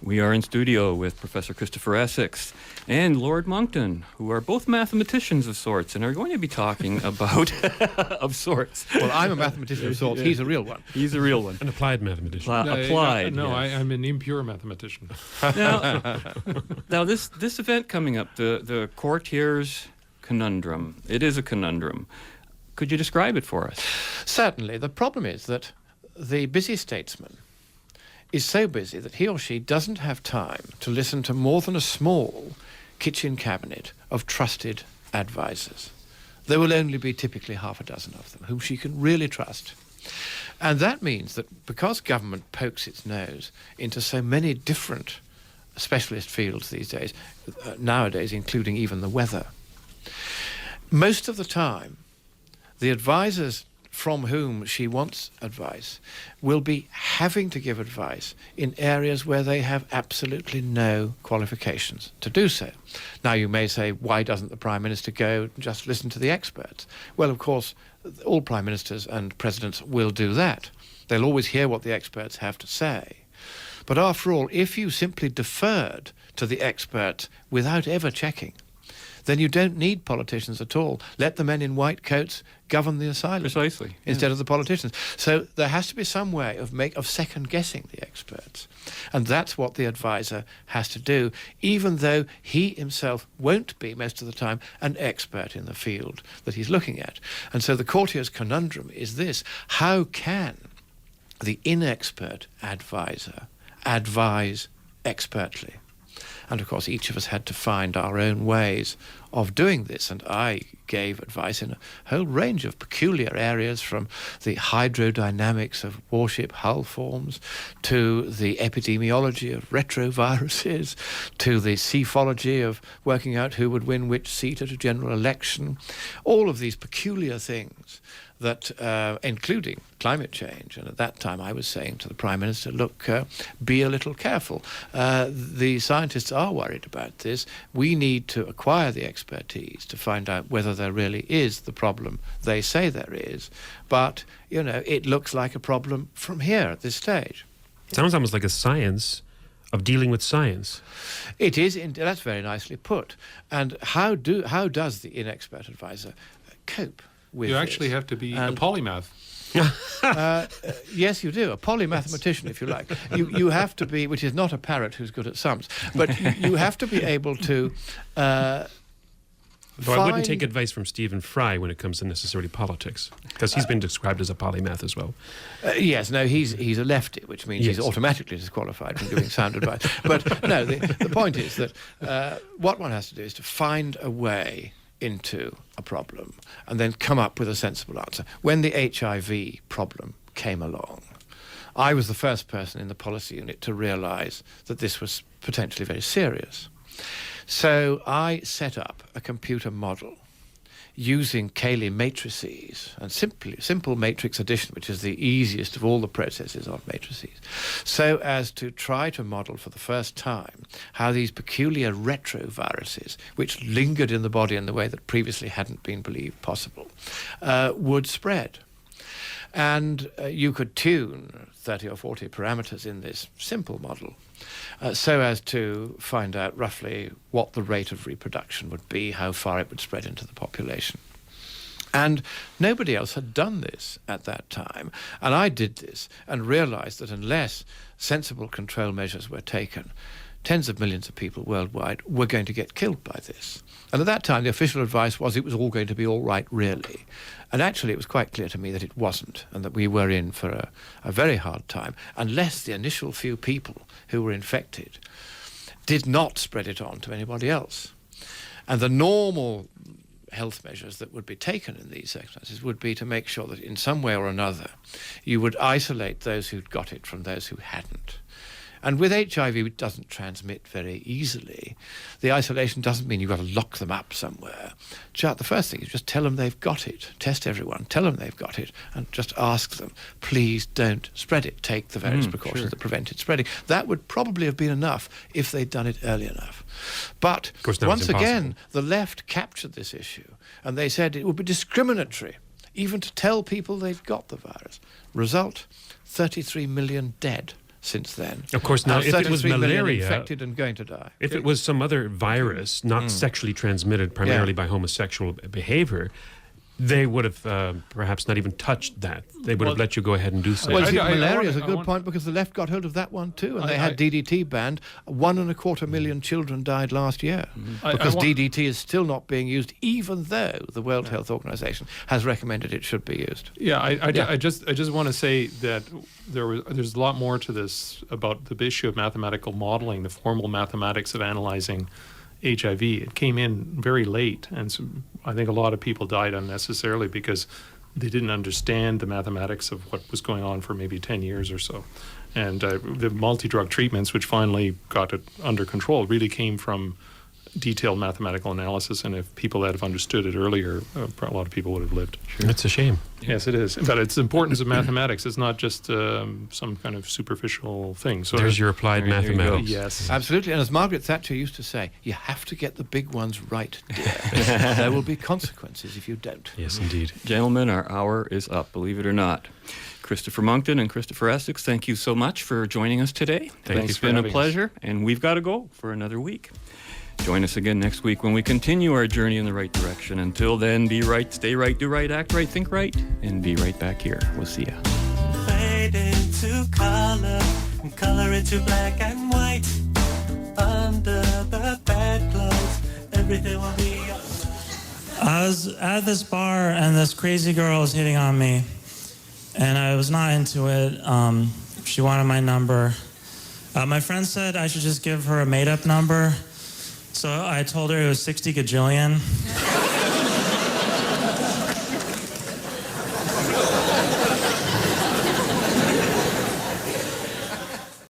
We are in studio with Professor Christopher Essex and Lord Monckton, who are both mathematicians of sorts and are going to be talking about of sorts. Well, I'm a mathematician of sorts. He's a real one. He's a real one. An applied mathematician. Applied. No, yes. I'm an impure mathematician. Now this event coming up, the Courtier's Conundrum. It is a conundrum. Could you describe it for us? Certainly. The problem is that the busy statesman is so busy that he or she doesn't have time to listen to more than a small kitchen cabinet of trusted advisors. There will only be typically half a dozen of them whom she can really trust. And that means that because government pokes its nose into so many different specialist fields these days, nowadays including even the weather, most of the time the advisors from whom she wants advice will be having to give advice in areas where they have absolutely no qualifications to do so. Now you may say, why doesn't the Prime Minister go and just listen to the experts? Well, of course, all Prime Ministers and Presidents will do that. They'll always hear what the experts have to say. But after all, if you simply deferred to the experts without ever checking, then you don't need politicians at all. Let the men in white coats govern the asylum. Precisely. Instead of the politicians. So there has to be some way of second-guessing the experts. And that's what the advisor has to do, even though he himself won't be, most of the time, an expert in the field that he's looking at. And so the Courtier's conundrum is this: how can the inexpert advisor advise expertly? And of course, each of us had to find our own ways of doing this. And I gave advice in a whole range of peculiar areas, from the hydrodynamics of warship hull forms, to the epidemiology of retroviruses, to the seaphology of working out who would win which seat at a general election. All of these peculiar things that, including climate change. And at that time I was saying to the Prime Minister, look, be a little careful. The scientists are worried about this. We need to acquire the expertise to find out whether there really is the problem they say there is. But, you know, it looks like a problem from here at this stage. Sounds almost like a science of dealing with science. It is. That's very nicely put. And how does the inexpert advisor cope with You actually this? have to be a polymath. Yes, you do. A polymathematician, if you like. You have to be, which is not a parrot who's good at sums, but you have to be able to Though I wouldn't take advice from Stephen Fry when it comes to necessarily politics, because he's been described as a polymath as well. Yes, no, he's a lefty, which means he's automatically disqualified from giving sound advice. But no, the point is that what one has to do is to find a way into a problem and then come up with a sensible answer. When the HIV problem came along, I was the first person in the policy unit to realise that this was potentially very serious. So I set up a computer model using Cayley matrices and simple matrix addition, which is the easiest of all the processes of matrices, so as to try to model for the first time how these peculiar retroviruses, which lingered in the body in the way that previously hadn't been believed possible, would spread. And you could tune 30 or 40 parameters in this simple model so as to find out roughly what the rate of reproduction would be, how far it would spread into the population. And nobody else had done this at that time. And I did this and realized that unless sensible control measures were taken, tens of millions of people worldwide were going to get killed by this. And at that time, the official advice was it was all going to be all right, really. And actually, it was quite clear to me that it wasn't, and that we were in for a very hard time, unless the initial few people who were infected did not spread it on to anybody else. And the normal health measures that would be taken in these circumstances would be to make sure that in some way or another you would isolate those who'd got it from those who hadn't. And with HIV, it doesn't transmit very easily. The isolation doesn't mean you've got to lock them up somewhere. The first thing is just tell them they've got it. Test everyone, tell them they've got it, and just ask them, please don't spread it. Take the various precautions that prevent it spreading. That would probably have been enough if they'd done it early enough. But once again, the left captured this issue, and they said it would be discriminatory even to tell people they've got the virus. Result, 33 million dead since then. Of course, now if it was malaria, infected and going to die. If it was some other virus, not sexually transmitted primarily by homosexual behavior, they would have perhaps not even touched that. They would have let you go ahead and do so. Well, malaria is a good point because the left got hold of that one too, and they had DDT banned. 1.25 million children died last year because DDT is still not being used, even though the World Health Organization has recommended it should be used. I just want to say that there's a lot more to this about the issue of mathematical modeling, the formal mathematics of analyzing HIV. It came in very late, and so I think a lot of people died unnecessarily because they didn't understand the mathematics of what was going on for maybe 10 years or so. And the multi-drug treatments, which finally got it under control, really came from detailed mathematical analysis, and if people had have understood it earlier, a lot of people would have lived. It's a shame. Yes, it is. But it's the importance of mathematics. It's not just some kind of superficial thing. So there's your applied mathematics. Yes. Absolutely. And as Margaret Thatcher used to say, you have to get the big ones right, dear. There will be consequences if you don't. Yes, indeed. Gentlemen, our hour is up, believe it or not. Christopher Monckton and Christopher Essex, thank you so much for joining us today. It's been a pleasure, and we've got to go for another week. Join us again next week when we continue our journey in the right direction. Until then, be right, stay right, do right, act right, think right, and be right back here. We'll see ya. Fade into color, and color into black and white. Under the bedclothes, everything will be. I was at this bar and this crazy girl was hitting on me, and I was not into it. She wanted my number. My friend said I should just give her a made-up number. So I told her it was 60 gajillion.